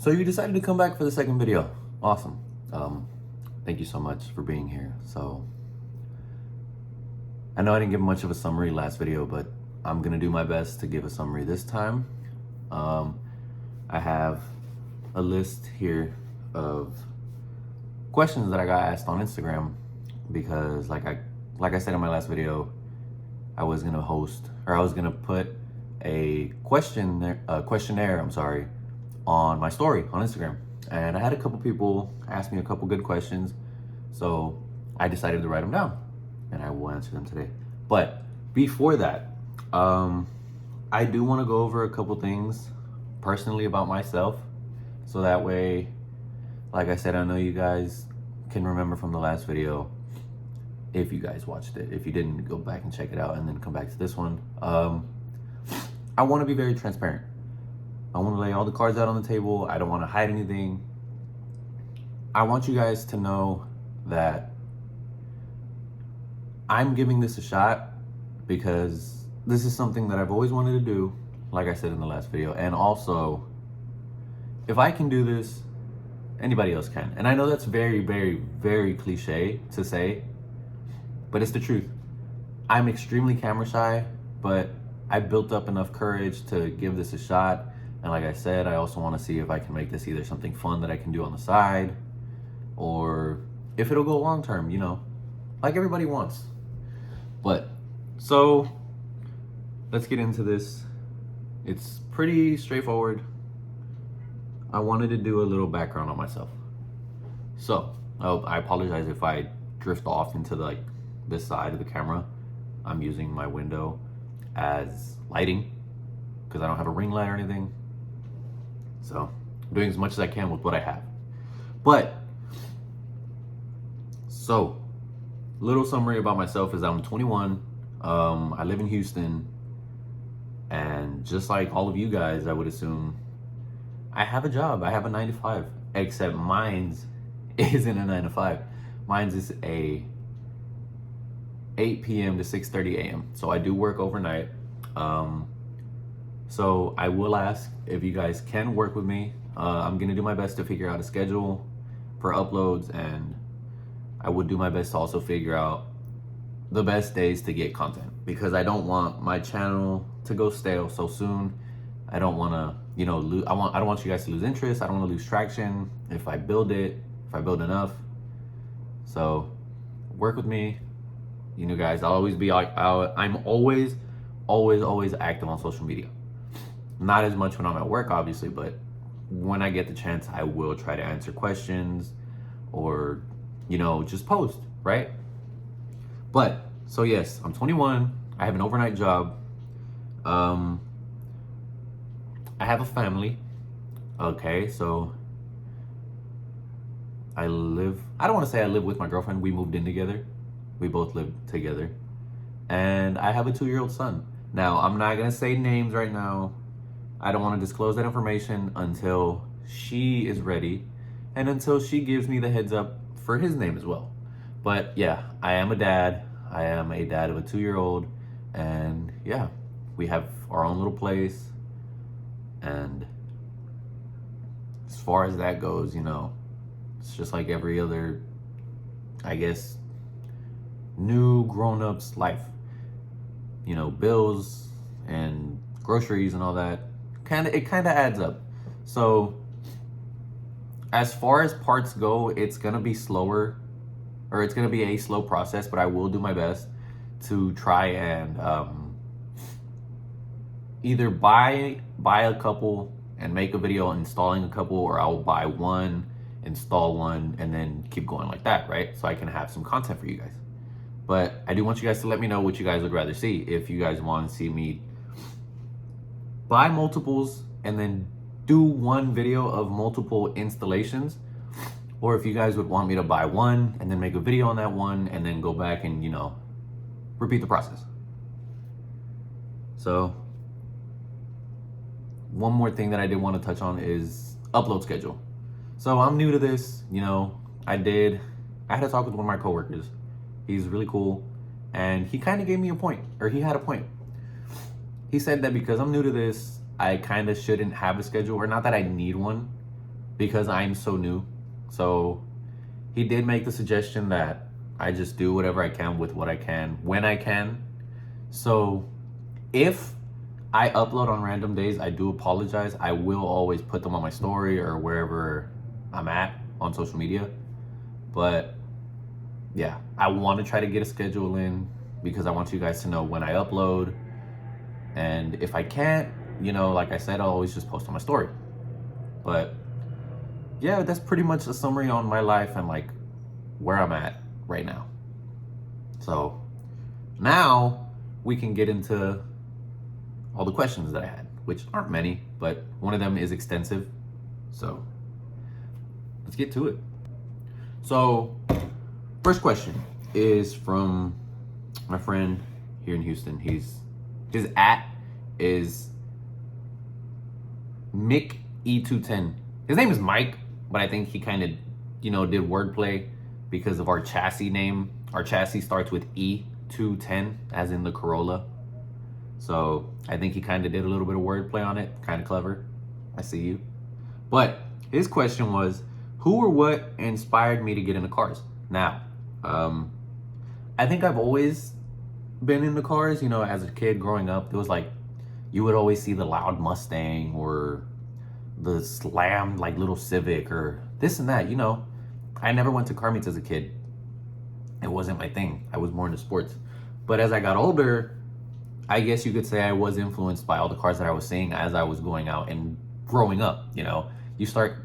So you decided to come back for the second video. Awesome. Thank you so much for being here. So I know I didn't give much of a summary last video, but I'm gonna do my best to give a summary this time. I have a list here of questions that I got asked on Instagram because like I said in my last video, I was gonna put a questionnaire, on my story on Instagram. And I had a couple people ask me a couple good questions. So I decided to write them down and I will answer them today. But before that, I do want to go over a couple things personally about myself. So that way, like I said, I know you guys can remember from the last video if you guys watched it. If you didn't, go back and check it out and then come back to this one. I want to be very transparent. I want to lay all the cards out on the table. I don't want to hide anything. I want you guys to know that I'm giving this a shot because this is something that I've always wanted to do, like I said in the last video. And also, if I can do this, anybody else can. And I know that's very, very, very cliche to say, but it's the truth. I'm extremely camera shy, but I built up enough courage to give this a shot. And like I said, I also want to see if I can make this either something fun that I can do on the side, or if it'll go long term, you know, like everybody wants. But so let's get into this. It's pretty straightforward. I wanted to do a little background on myself. So I apologize if I drift off into this side of the camera. I'm using my window as lighting because I don't have a ring light or anything. So I'm doing as much as I can with what I have. But so little summary about myself is I'm 21. I live in Houston, and just like all of you guys, I would assume I have a job. I have a 9 to 5, except mine's isn't a 9 to 5. Mine's is a 8 p.m. to 6:30 a.m. So I do work overnight. So I will ask if you guys can work with me. I'm gonna do my best to figure out a schedule for uploads, and I would do my best to also figure out the best days to get content, because I don't want my channel to go stale so soon. I don't want to, you know, I don't want you guys to lose interest. I don't want to lose traction if I build enough. So work with me. You know, guys, I'll always be I'm always active on social media. Not as much when I'm at work, obviously, but when I get the chance, I will try to answer questions or, you know, just post, right? But so yes, I'm 21. I have an overnight job. I have a family. Okay, so I don't want to say I live with my girlfriend. We moved in together. We both live together. And I have a 2-year-old son. Now, I'm not going to say names right now. I don't want to disclose that information until she is ready and until she gives me the heads up for his name as well. But yeah, I am a dad. I am a dad of a 2-year-old. And yeah, we have our own little place. And as far as that goes, you know, it's just like every other, I guess, new grown-up's life. You know, bills and groceries and all that, it kind of adds up. So as far as parts go, it's gonna be slower, or it's gonna be a slow process, but I will do my best to try and either buy a couple and make a video installing a couple, or I'll buy one, install one, and then keep going like that, right? So I can have some content for you guys. But I do want you guys to let me know what you guys would rather see. If you guys want to see me buy multiples and then do one video of multiple installations, or if you guys would want me to buy one and then make a video on that one and then go back and, you know, repeat the process. So one more thing that I did want to touch on is upload schedule. So I'm new to this, you know. I had a talk with one of my coworkers. He's really cool, and he kind of gave me a point, or he had a point. He said that because I'm new to this, I kind of shouldn't have a schedule, or not that I need one, because I'm so new. So he did make the suggestion that I just do whatever I can with what I can when I can. So if I upload on random days, I do apologize. I will always put them on my story or wherever I'm at on social media. But yeah, I want to try to get a schedule in because I want you guys to know when I upload. And if I can't, like I said, I'll always just post on my story. But yeah, that's pretty much a summary on my life and like where I'm at right now. So now we can get into all the questions that I had, which aren't many, but one of them is extensive. So let's get to it. So first question is from my friend here in Houston. His @ is Mick E210. His name is Mike, but I think he kind of, did wordplay because of our chassis name. Our chassis starts with E210, as in the Corolla. So I think he kind of did a little bit of wordplay on it. Kind of clever. I see you. But his question was, who or what inspired me to get into cars? Now, I think I've always been into cars. As a kid growing up, it was like you would always see the loud Mustang or the slammed like little Civic or this and that. I never went to car meets as a kid. It wasn't my thing. I was more into sports. But as I got older, I guess you could say I was influenced by all the cars that I was seeing as I was going out and growing up. You start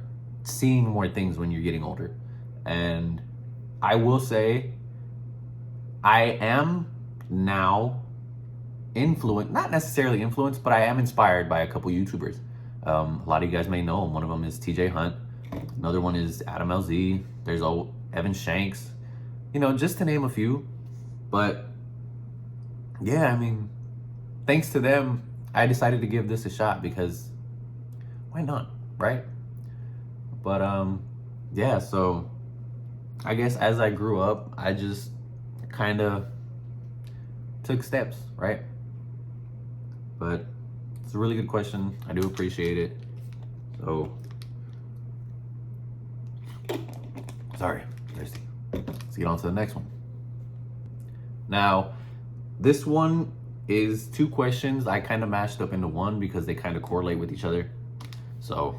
seeing more things when you're getting older. And I will say I am now influenced, not necessarily influenced, but I am inspired by a couple YouTubers. A lot of you guys may know him. One of them is TJ Hunt. Another one is Adam LZ. There's Evan Shanks. Just to name a few. But yeah, I mean, thanks to them, I decided to give this a shot because why not, right? But yeah, so I guess as I grew up, I just kind of took steps, right? But it's a really good question. I do appreciate it. So, sorry, thirsty. Let's get on to the next one. Now, this one is 2 questions I kind of mashed up into one because they kind of correlate with each other. So,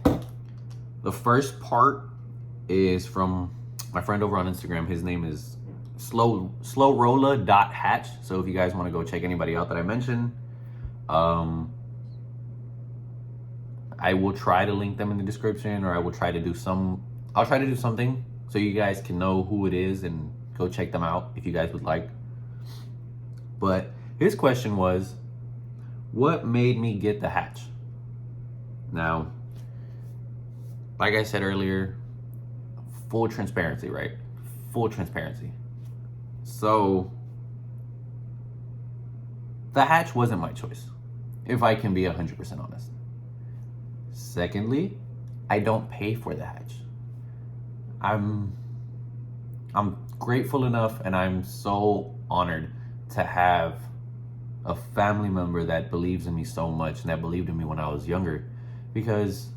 the first part is from my friend over on Instagram. His name is slowrolla.hatch. So if you guys want to go check anybody out that I mentioned, I will try to link them in the description, or I'll try to do something so you guys can know who it is and go check them out if you guys would like. But his question was, what made me get the hatch? Now, like I said earlier, full transparency, right? Full transparency. So, the hatch wasn't my choice, if I can be 100% honest. Secondly, I don't pay for the hatch. I'm grateful enough and I'm so honored to have a family member that believes in me so much and that believed in me when I was younger, because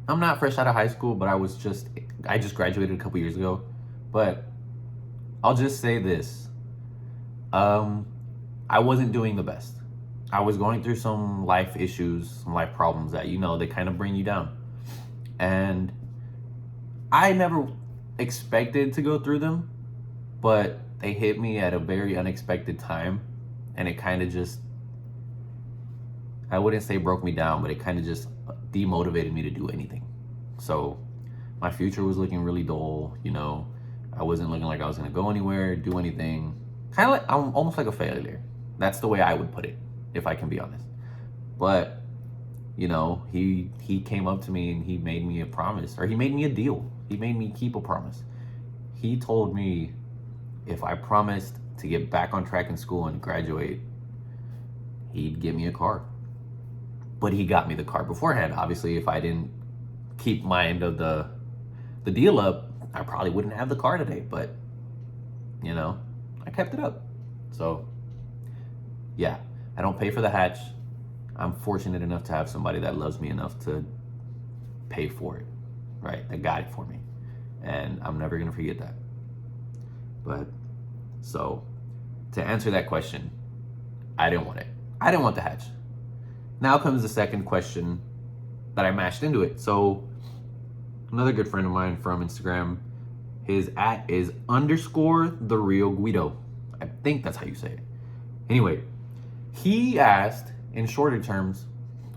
I'm not fresh out of high school, but I just graduated a couple years ago. But I'll just say this. I wasn't doing the best. I was going through some life issues, some life problems that, they kind of bring you down. And I never expected to go through them, but they hit me at a very unexpected time. And it kind of just, I wouldn't say broke me down, but it kind of just demotivated me to do anything. So my future was looking really dull, I wasn't looking like I was going to go anywhere, do anything. Kind of like, I'm almost like a failure. That's the way I would put it, if I can be honest. But, he came up to me and he made me a promise, or he made me a deal. He made me keep a promise. He told me if I promised to get back on track in school and graduate, he'd get me a car. But he got me the car beforehand. Obviously, if I didn't keep my end of the deal up, I probably wouldn't have the car today. But, I kept it up. So, yeah, I don't pay for the hatch. I'm fortunate enough to have somebody that loves me enough to pay for it. right, that got it for me. And I'm never going to forget that. But, so, to answer that question, I didn't want it. I didn't want the hatch. Now comes the second question that I mashed into it. So, another good friend of mine from Instagram, his @ is _the real Guido. I think that's how you say it. Anyway, he asked, in shorter terms,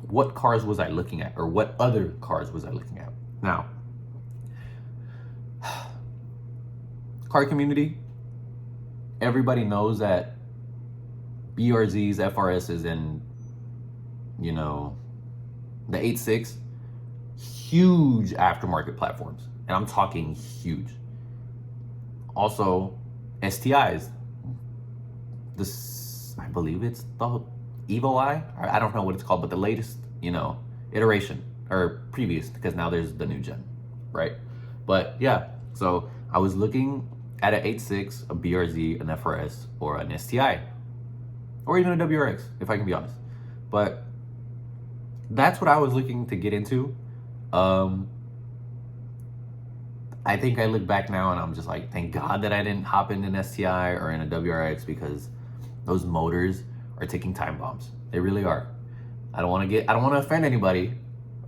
what cars was I looking at, or what other cars was I looking at? Now, car community, everybody knows that BRZs, FRSs, and you know, the 8.6, huge aftermarket platforms, and I'm talking huge. Also, STIs. This, I believe it's the Evo I don't know what it's called, but the latest, you know, iteration, or previous, because now there's the new gen, right? But yeah, so I was looking at an 8.6, a BRZ, an FRS, or an STI, or even a WRX, if I can be honest. But that's what I was looking to get into. I think I look back now and I'm just like, thank God that I didn't hop in an STI or in a WRX, because those motors are ticking time bombs. They really are. I don't want to offend anybody,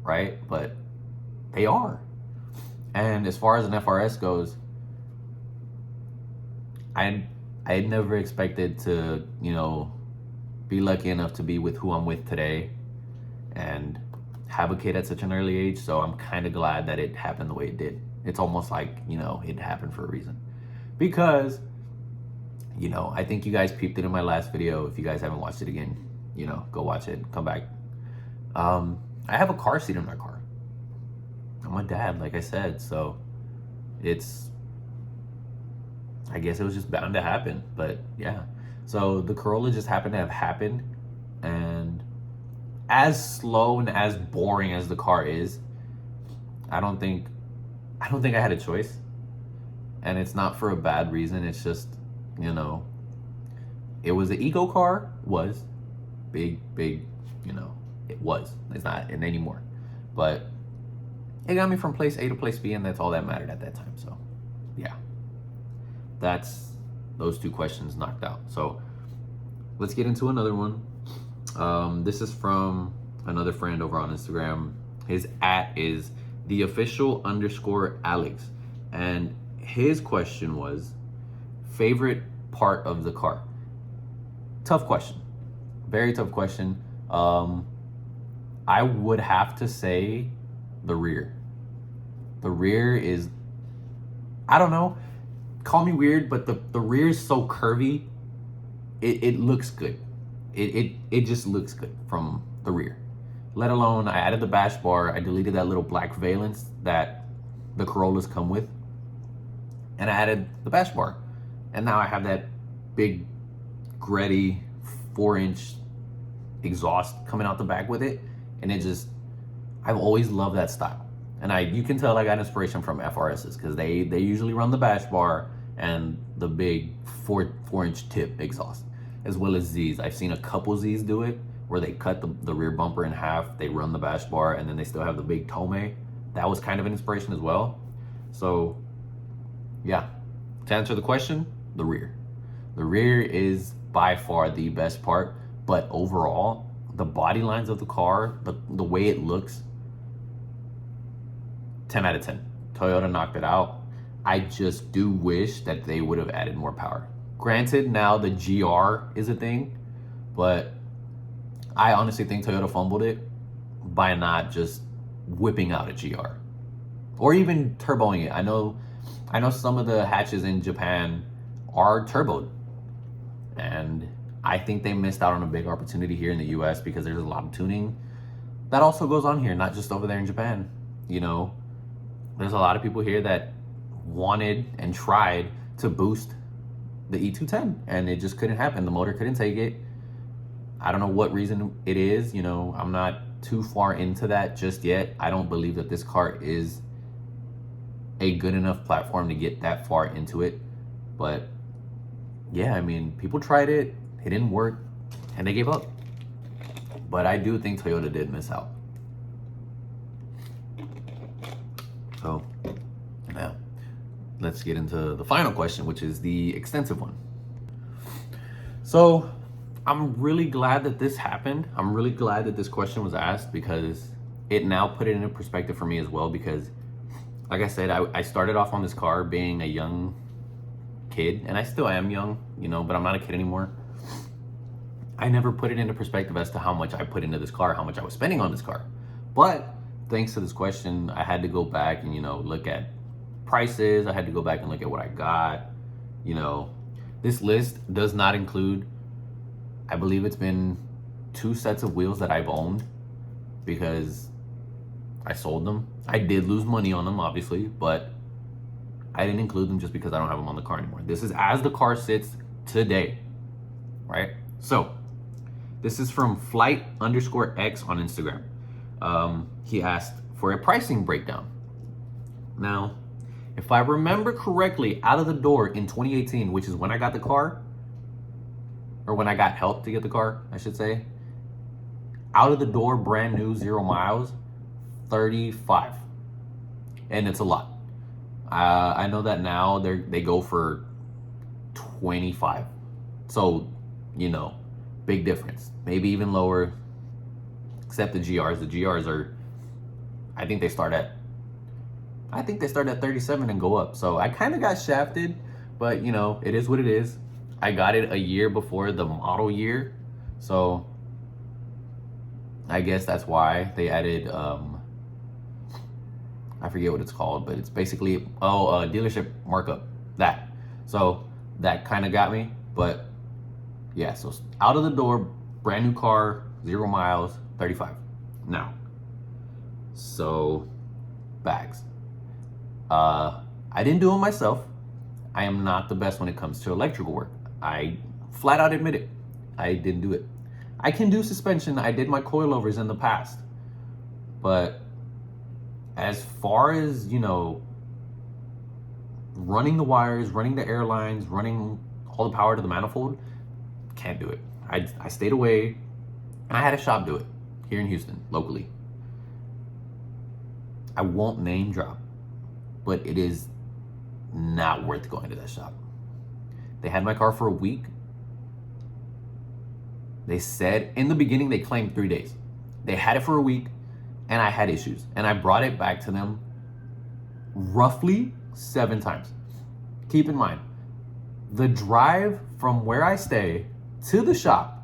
right? But they are. And as far as an FRS goes, I had never expected to, you know, be lucky enough to be with who I'm with today and have a kid at such an early age. So I'm kind of glad that it happened the way it did. It's almost like, you know, it happened for a reason. Because, you know, I think you guys peeped it in my last video. If you guys haven't watched it again, you know, go watch it, come back. I have a car seat in my car. I'm a dad, like I said, so it's, I guess it was just bound to happen. But yeah, so the Corolla just happened to have happened, and as slow and as boring as the car is, I don't think I had a choice. And it's not for a bad reason. It's just, you know, it was an ego car, was big, you know, it was. It's not anymore. But it got me from place A to place B, and that's all that mattered at that time. So yeah, that's those two questions knocked out. So let's get into another one. This is from another friend over on Instagram. His @ is the official _Alex. And his question was, favorite part of the car? Tough question. Very tough question. I would have to say the rear. The rear is, I don't know, call me weird, but the rear is so curvy. It looks good. It just looks good from the rear. Let alone, I added the bash bar. I deleted that little black valence that the Corollas come with, and I added the bash bar. And now I have that big, gritty 4-inch exhaust coming out the back with it. And it just, I've always loved that style. And you can tell I got inspiration from FRSs, because they usually run the bash bar and the big 4-inch tip exhaust, as well as Zs. I've seen a couple Zs do it, where they cut the rear bumper in half, they run the bash bar, and then they still have the big tome. That was kind of an inspiration as well. So yeah, to answer the question, the rear. The rear is by far the best part, but overall, the body lines of the car, the way it looks, 10 out of 10. Toyota knocked it out. I just do wish that they would have added more power. Granted, now the GR is a thing, but I honestly think Toyota fumbled it by not just whipping out a GR or even turboing it. I know some of the hatches in Japan are turboed, and I think they missed out on a big opportunity here in the US, because there's a lot of tuning that also goes on here, not just over there in Japan. You know, there's a lot of people here that wanted and tried to boost the E210, and it just couldn't happen. The motor couldn't take it. I don't know what reason it is. You know, I'm not too far into that just yet. I don't believe that this car is a good enough platform to get that far into it. But yeah, I mean, people tried it, it didn't work, and they gave up. But I do think Toyota did miss out. So now let's get into the final question, which is the extensive one. So I'm really glad that this happened. I'm really glad that this question was asked, because it now put it into perspective for me as well. Because like I said, I started off on this car being a young kid, and I still am young, you know, but I'm not a kid anymore. I never put it into perspective as to how much I put into this car, how much I was spending on this car. But thanks to this question, I had to go back and, you know, look at prices. I had to go back and look at what I got. You know, this list does not include, I believe it's been 2 sets of wheels that I've owned because I sold them. I did lose money on them, obviously, but I didn't include them just because I don't have them on the car anymore. This is as the car sits today, right? So this is from flight_x on Instagram. He asked for a pricing breakdown. Now, if I remember correctly, out of the door in 2018, which is when I got the car, or when I got help to get the car, I should say, out of the door, brand new, 0 miles, 35. And it's a lot. I know that now they go for 25. So, you know, big difference. Maybe even lower, except the GRs. The GRs are, I think they start at 37 and go up. So I kind of got shafted, but you know, it is what it is. I got it a year before the model year. So I guess that's why they added, I forget what it's called, but it's basically, dealership markup, that. So that kind of got me, but yeah, so out of the door, brand new car, 0 miles, 35. Now, so bags. I didn't do them myself. I am not the best when it comes to electrical work. I flat out admit it. I didn't do it. I can do suspension. I did my coilovers in the past. But as far as, you know, running the wires, running the air lines, running all the power to the manifold, can't do it. I stayed away, and I had a shop do it here in Houston, locally. I won't name drop, but it is not worth going to that shop. They had my car for a week. They said, in the beginning, they claimed 3 days. They had it for a week, and I had issues. And I brought it back to them roughly 7 times. Keep in mind, the drive from where I stay to the shop,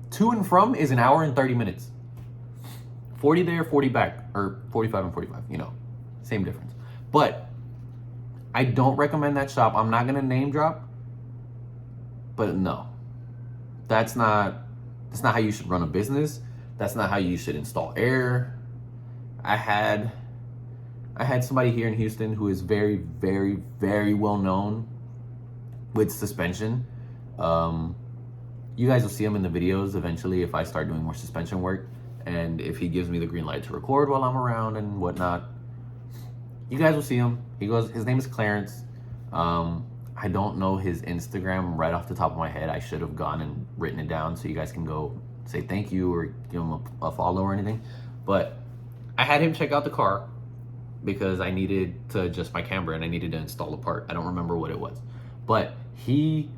to and from, is 1 hour and 30 minutes. 40 there, 40 back, or 45 and 45, you know, same difference. But I don't recommend that shop. I'm not gonna name drop, but no, that's not how you should run a business. That's not how you should install air. I had somebody here in Houston who is very, very, very well known with suspension. You guys will see him in the videos eventually if I start doing more suspension work, and if he gives me the green light to record while I'm around and whatnot. You guys will see him. His name is Clarence. I don't know his Instagram right off the top of my head. I should have gone and written it down so you guys can go say thank you or give him a follow or anything. But I had him check out the car because I needed to adjust my camber and I needed to install a part. I don't remember what it was, but he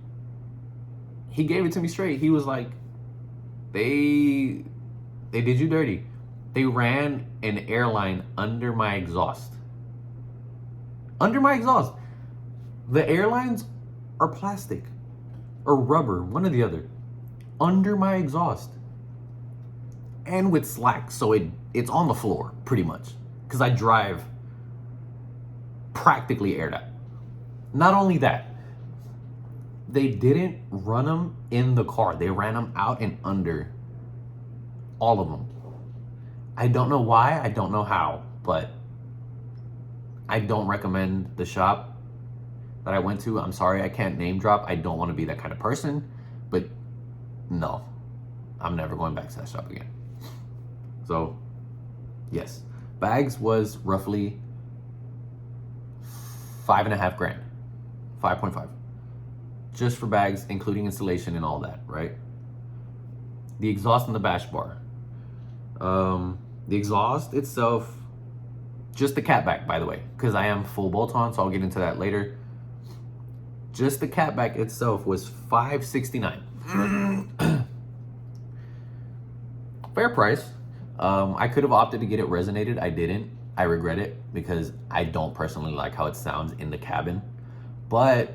gave it to me straight. He was like, they did you dirty. They ran an airline under my exhaust. Under my exhaust. The airlines are plastic or rubber, one or the other. Under my exhaust. And with slack, so it's on the floor, pretty much. Because I drive practically aired out. Not only that, they didn't run them in the car. They ran them out and under. All of them. I don't know why, I don't know how, but I don't recommend the shop that I went to. I'm sorry, I can't name drop. I don't want to be that kind of person, but no, I'm never going back to that shop again. So, yes, bags was roughly $5.5 grand, 5.5, just for bags, including installation and all that, right? The exhaust and the bash bar. The exhaust itself, Just the catback, by the way, because I am full bolt-on, so I'll get into that later. Just the catback itself was $569. Fair price. I could have opted to get it resonated. I didn't. I regret it because I don't personally like how it sounds in the cabin. But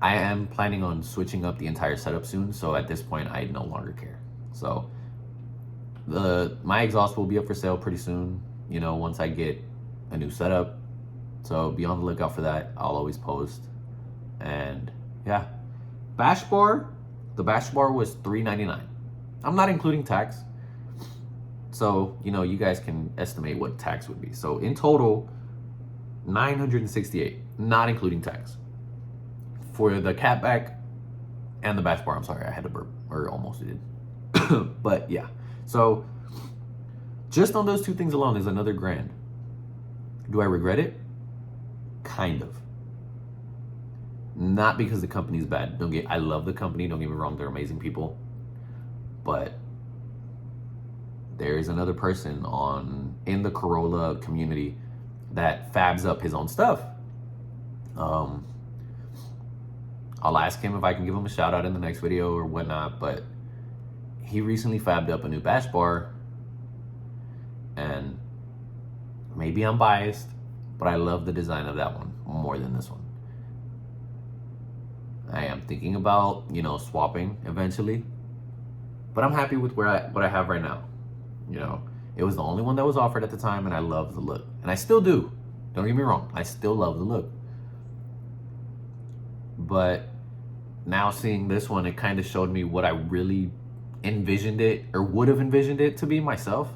I am planning on switching up the entire setup soon, so at this point I no longer care. So my exhaust will be up for sale pretty soon, you know, once I get a new setup. So be on the lookout for that. I'll always post. And yeah, bash bar. The bash bar was $399. I'm not including tax. So, you know, you guys can estimate what tax would be. So in total, $968, not including tax. For the catback and the bash bar. I'm sorry, I had to burp, or almost did. But yeah, so just on those two things alone is another $1,000. Do I regret it? Kind of. Not because the company's bad. I love the company, don't get me wrong, they're amazing people. But there is another person in the Corolla community that fabs up his own stuff. I'll ask him if I can give him a shout out in the next video or whatnot, but he recently fabbed up a new bash bar, and maybe I'm biased, but I love the design of that one more than this one. I am thinking about, you know, swapping eventually, but I'm happy with what I have right now. You know, it was the only one that was offered at the time, and I love the look, and I still do. Don't get me wrong, I still love the look. But now seeing this one, it kind of showed me what I really envisioned it, or would have envisioned it to be myself.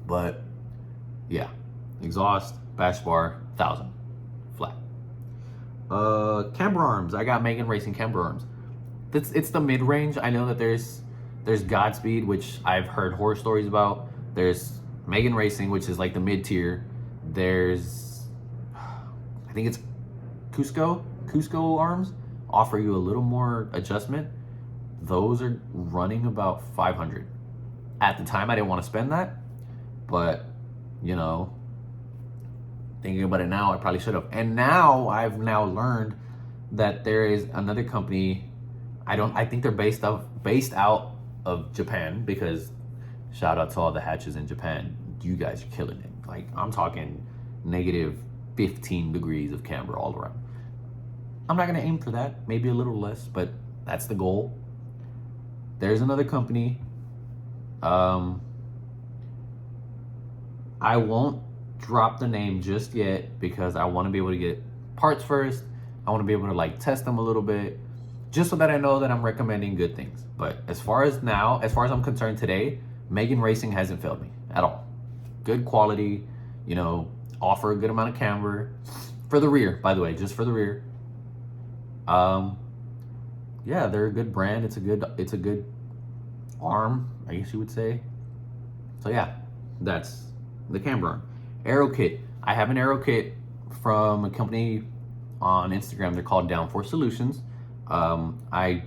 But yeah, exhaust, bash bar, 1,000 flat. Camber arms. I got Megan Racing camber arms. It's the mid-range. I know that there's Godspeed, which I've heard horror stories about. There's Megan Racing, which is like the mid-tier. There's, I think it's Cusco arms, offer you a little more adjustment. Those are running about 500. At the time, I didn't want to spend that, but you know, thinking about it now, I probably should have. And now I've learned that there is another company. I think they're based out of Japan, because shout out to all the hatches in Japan. You guys are killing it. Like, I'm talking negative 15 degrees of camber all around. I'm not gonna aim for that, maybe a little less, but that's the goal. There's another company. I won't drop the name just yet because I want to be able to get parts first. I want to be able to like test them a little bit, just so that I know that I'm recommending good things. But as far as I'm concerned today, Megan Racing hasn't failed me at all. Good quality, you know, offer a good amount of camber for the rear, by the way, just for the rear. Yeah, they're a good brand. It's a good arm, I guess you would say. So yeah, that's the camber arm. Aero kit. I have an aero kit from a company on Instagram. They're called Downforce Solutions. I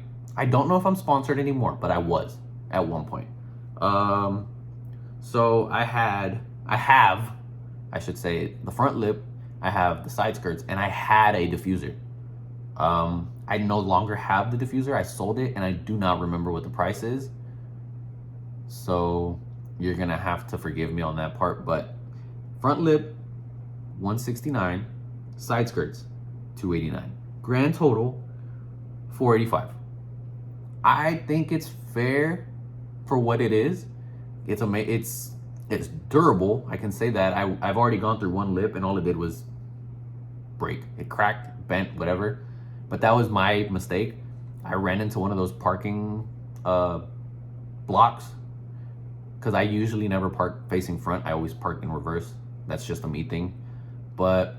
don't know if I'm sponsored anymore, but I was at one point. So I have, I should say, the front lip, I have the side skirts, and I had a diffuser. I no longer have the diffuser. I sold it, and I do not remember what the price is. So you're gonna have to forgive me on that part, but front lip, $169, side skirts, $289. Grand total, $485. I think it's fair for what it is. It's durable. I can say that. I've already gone through one lip, and all it did was break. It cracked, bent, whatever. But that was my mistake. I ran into one of those parking blocks, because I usually never park facing front. I always park in reverse. That's just a me thing. But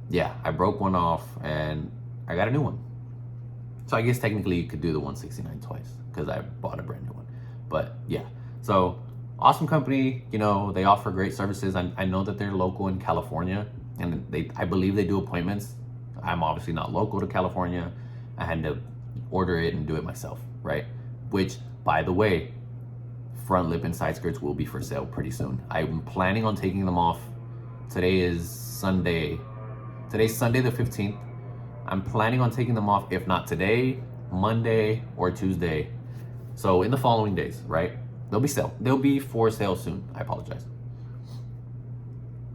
yeah, I broke one off and I got a new one. So I guess technically you could do the 169 twice, because I bought a brand new one. But yeah, so awesome company. You know, they offer great services. I know that they're local in California, and I believe they do appointments. I'm obviously not local to California. I had to order it and do it myself, right? Which, by the way, front lip and side skirts will be for sale pretty soon. I'm planning on taking them off. Today is Sunday. Today's Sunday the 15th. I'm planning on taking them off, if not today, Monday, or Tuesday. So in the following days, right? They'll be for sale soon. I apologize.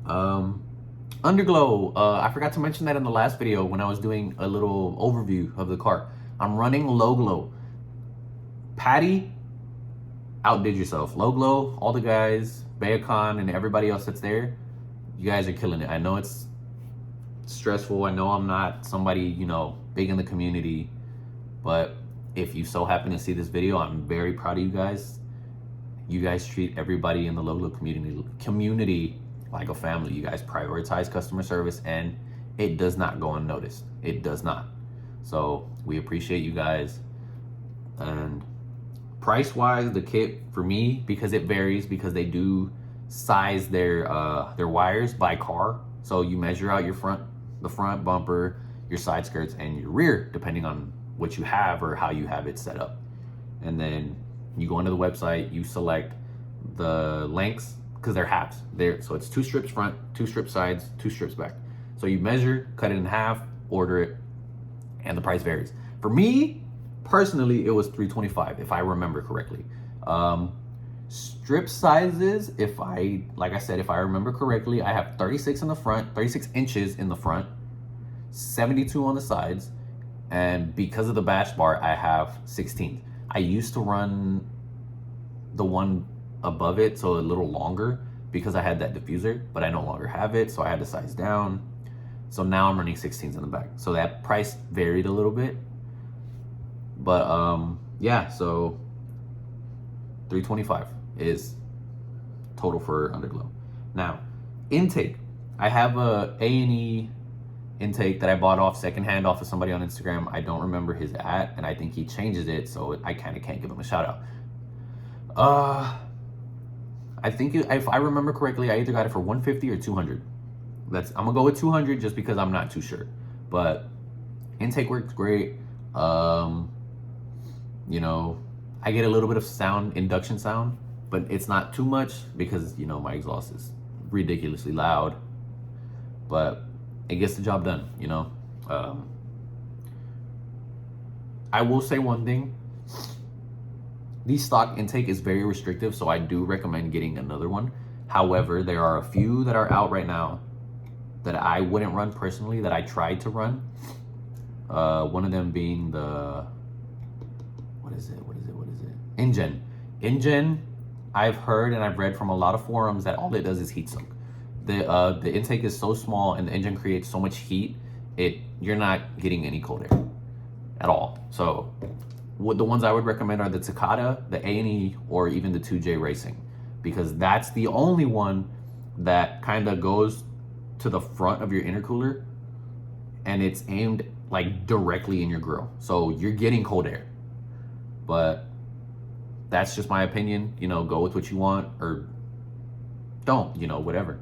Underglow. I forgot to mention that in the last video when I was doing a little overview of the car. I'm running low glow. Patty outdid yourself. Low glow, all the guys, Baycon and everybody else that's there, you guys are killing it. I know it's stressful. I know I'm not somebody, you know, big in the community, but if you so happen to see this video, I'm very proud of you guys. You guys treat everybody in the low glow community like a family. You guys prioritize customer service, and it does not go unnoticed. It does not. So we appreciate you guys. And price wise, the kit for me, because it varies, because they do size their wires by car. So you measure out the front bumper, your side skirts, and your rear, depending on what you have or how you have it set up. And then you go into the website, you select the lengths, because they're halves. So it's 2 strips front, 2 strips sides, 2 strips back. So you measure, cut it in half, order it, and the price varies. For me, personally, it was $325, if I remember correctly. Strip sizes, like I said, if I remember correctly, I have 36 in the front, 36 inches in the front, 72 on the sides, and because of the bash bar, I have 16. I used to run the one above it, so a little longer, because I had that diffuser, but I no longer have it, so I had to size down. So now I'm running 16s in the back. So that price varied a little bit. But yeah, so $325 is total for Underglow. Now, intake. I have a A&E intake that I bought off secondhand off of somebody on Instagram. I don't remember his @ and I think he changes it, so I kind of can't give him a shout out. I think if I remember correctly, I either got it for $150 or $200. I'm gonna go with $200 just because I'm not too sure. But intake works great. You know, I get a little bit of sound, induction sound, but it's not too much because, you know, my exhaust is ridiculously loud. But it gets the job done, you know. I will say one thing. The stock intake is very restrictive, so I do recommend getting another one. However, there are a few that are out right now that I wouldn't run personally, that I tried to run. One of them being the, what is it? InGen. InGen, I've heard and I've read from a lot of forums that all it does is heat soak. The intake is so small and the engine creates so much heat, you're not getting any cold air at all. So the ones I would recommend are the Takata, the A&E, or even the 2J Racing, because that's the only one that kind of goes to the front of your intercooler and it's aimed like directly in your grill. So you're getting cold air. But that's just my opinion. You know, go with what you want or don't, you know, whatever.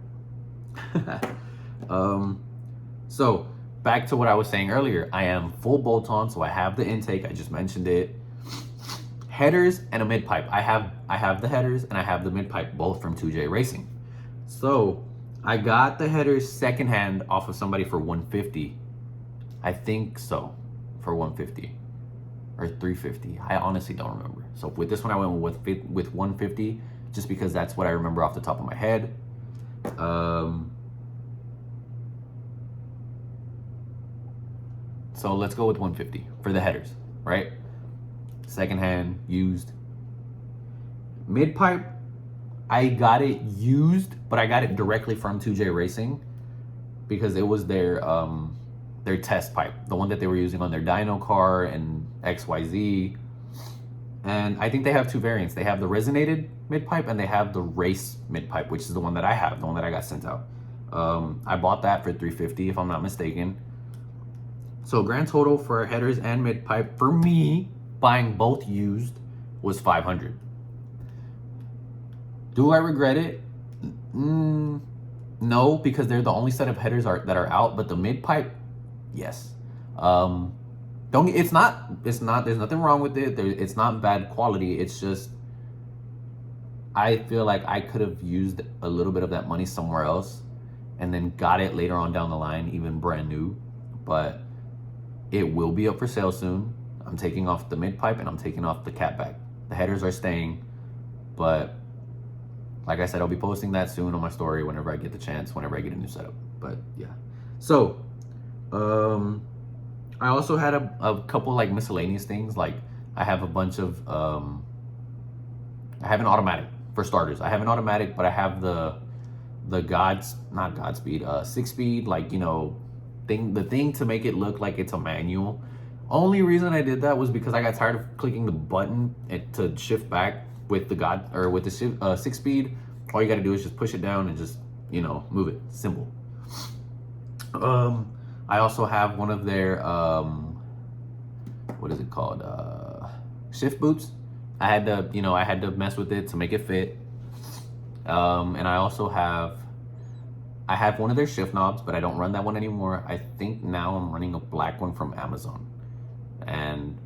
So back to what I was saying earlier, I am full bolt-on, so I have the intake, I just mentioned it. Headers and a mid-pipe. I have the headers and I have the mid-pipe, both from 2J Racing. So I got the headers secondhand off of somebody for $150. I think so, for $150 or $350. I honestly don't remember. So with this one, I went with $150 just because that's what I remember off the top of my head. So let's go with $150 for the headers, right? Secondhand, used. Mid-pipe, I got it used, but I got it directly from 2J Racing because it was their test pipe, the one that they were using on their dyno car and XYZ. And I think they have 2 variants. They have the resonated mid-pipe and they have the race mid-pipe, which is the one that I have, the one that I got sent out. I bought that for $350 if I'm not mistaken. So grand total for headers and mid-pipe for me, buying both used, was $500. Do I regret it? No, because they're the only set of headers that are out, but the mid-pipe, yes. There's nothing wrong with it. It's not bad quality. It's just I feel like I could have used a little bit of that money somewhere else and then got it later on down the line, even brand new. But it will be up for sale soon. I'm taking off the mid pipe and I'm taking off the catback. The headers are staying, but like I said, I'll be posting that soon on my story whenever I get the chance, whenever I get a new setup. But yeah. So, I also had a couple like miscellaneous things. Like I have a bunch of, I have an automatic for starters. I have an automatic, but I have the not Godspeed, 6-speed, like, you know, the thing to make it look like it's a manual. Only reason I did that was because I got tired of clicking the button to shift back with the 6-speed. All you got to do is just push it down and just, you know, move it. Simple. I also have one of their what is it called? Shift boots. I had to mess with it to make it fit. And I also have one of their shift knobs, but I don't run that one anymore. I think now I'm running a black one from Amazon, and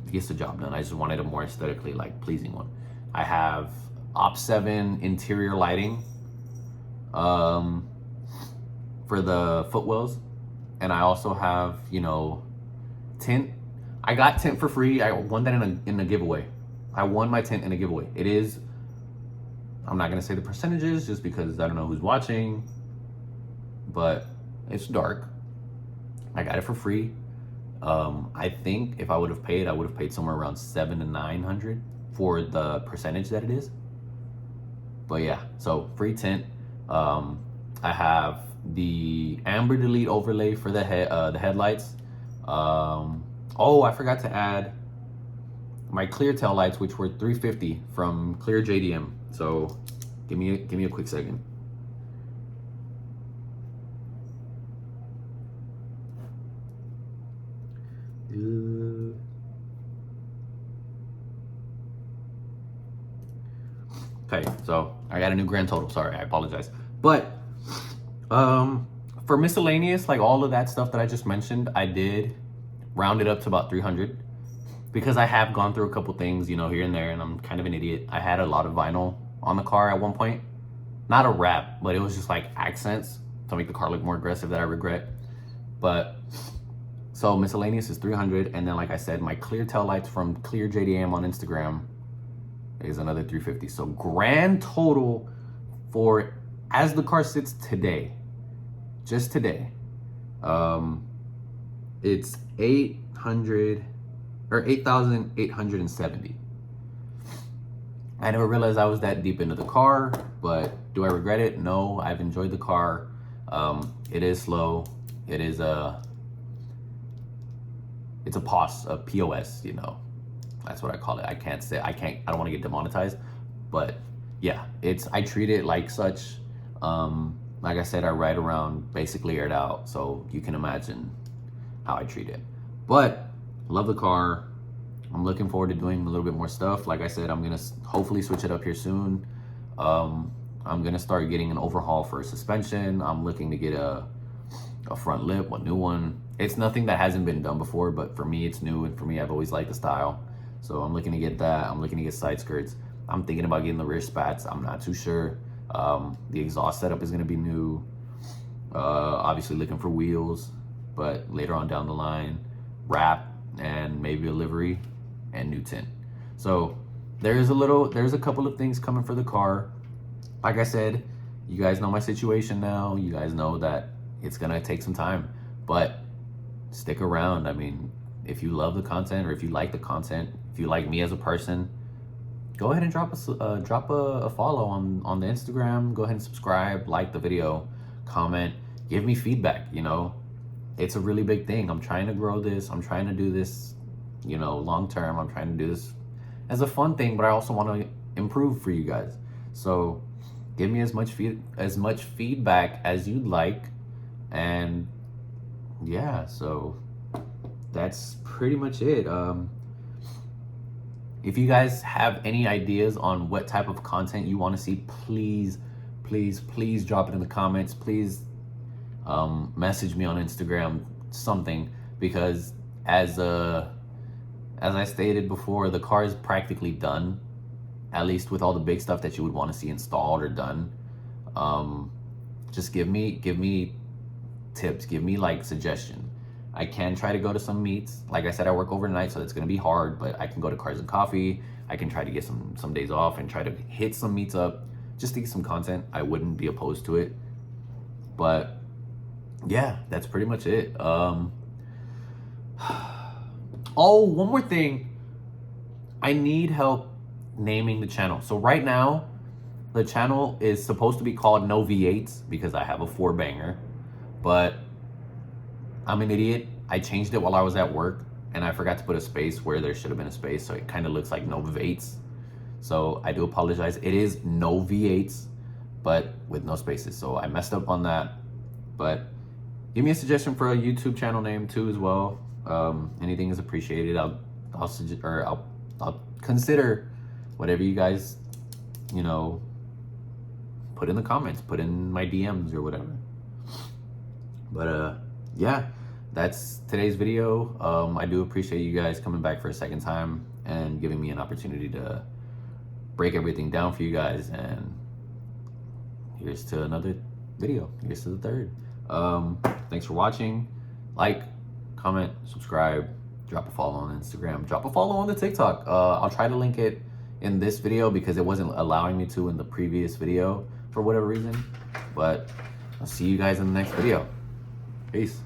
it gets the job done. I just wanted a more aesthetically like pleasing one. I have Op 7 interior lighting for the footwells, and I also have, you know, tint. I got tint for free. I won that in a giveaway. I won my tint in a giveaway. It is, I'm not gonna say the percentages just because I don't know who's watching, but it's dark. I got it for free. I think if I would have paid, I would have paid somewhere around $700 to $900 for the percentage that it is. But yeah, so free tint. I have the amber delete overlay for the headlights. Oh, I forgot to add my clear tail lights, which were $350 from Clear JDM. So give me a quick second. Okay, so I got a new grand total. Sorry, I apologize. But for miscellaneous, like all of that stuff that I just mentioned, I did round it up to about 300 because I have gone through a couple things, you know, here and there, and I'm kind of an idiot. I had a lot of vinyl on the car at one point. Not a wrap, but it was just like accents to make the car look more aggressive that I regret. But so miscellaneous is 300, and then like I said, my clear tail lights from Clear JDM on Instagram is another 350. So grand total for as the car sits today, just today, it's 8,870. I never realized I was that deep into the car, but do I regret it? No, I've enjoyed the car. It is slow. It is it's a POS, you know. That's what I call it. I don't want to get demonetized, but yeah, I treat it like such. Like I said, I ride around basically aired out, so you can imagine how I treat it. But love the car. I'm looking forward to doing a little bit more stuff. Like I said, I'm gonna hopefully switch it up here soon. I'm gonna start getting an overhaul for suspension. I'm looking to get a front lip, a new one. It's nothing that hasn't been done before, but for me, it's new, and for me, I've always liked the style. So I'm looking to get that. I'm looking to get side skirts. I'm thinking about getting the rear spats. I'm not too sure. The exhaust setup is gonna be new. Obviously looking for wheels, but later on down the line, wrap and maybe a livery and new tint. So there's a couple of things coming for the car. Like I said, you guys know my situation now. You guys know that it's gonna take some time, but stick around. I mean, if you love the content, or if you like the content, if you like me as a person, go ahead and drop a follow on the Instagram. Go ahead and subscribe, like the video, comment, give me feedback. You know, it's a really big thing. I'm trying to grow this. I'm trying to do this, you know, long term. I'm trying to do this as a fun thing, but I also want to improve for you guys. So give me as much feedback as you'd like. And yeah, so that's pretty much it. If you guys have any ideas on what type of content you want to see, please drop it in the comments. Please message me on Instagram, something, because as I stated before, the car is practically done. at least with all the big stuff that you would want to see installed or done. Just give me tips, give me like suggestion. I can try to go to some meets. Like I said, I work overnight, so it's gonna be hard, but I can go to Cars and Coffee. I can try to get some days off and try to hit some meets up just to get some content. I wouldn't be opposed to it. But yeah, that's pretty much it. Oh, one more thing. I need help naming the channel. So right now, the channel is supposed to be called No V8s because I have a 4-banger, but I'm an idiot. I changed it while I was at work and I forgot to put a space where there should have been a space, so it kind of looks like No V8s. So I do apologize. It is No V8s, but with no spaces. So I messed up on that. But give me a suggestion for a YouTube channel name too as well. Anything is appreciated. I'll consider whatever you guys, you know, put in the comments, put in my DMs or whatever. But yeah, that's today's video. I do appreciate you guys coming back for a second time and giving me an opportunity to break everything down for you guys. And here's to another video. Here's to the third. Thanks for watching. Like, comment, subscribe, drop a follow on Instagram, drop a follow on the TikTok. I'll try to link it in this video because it wasn't allowing me to in the previous video for whatever reason. But I'll see you guys in the next video. Peace.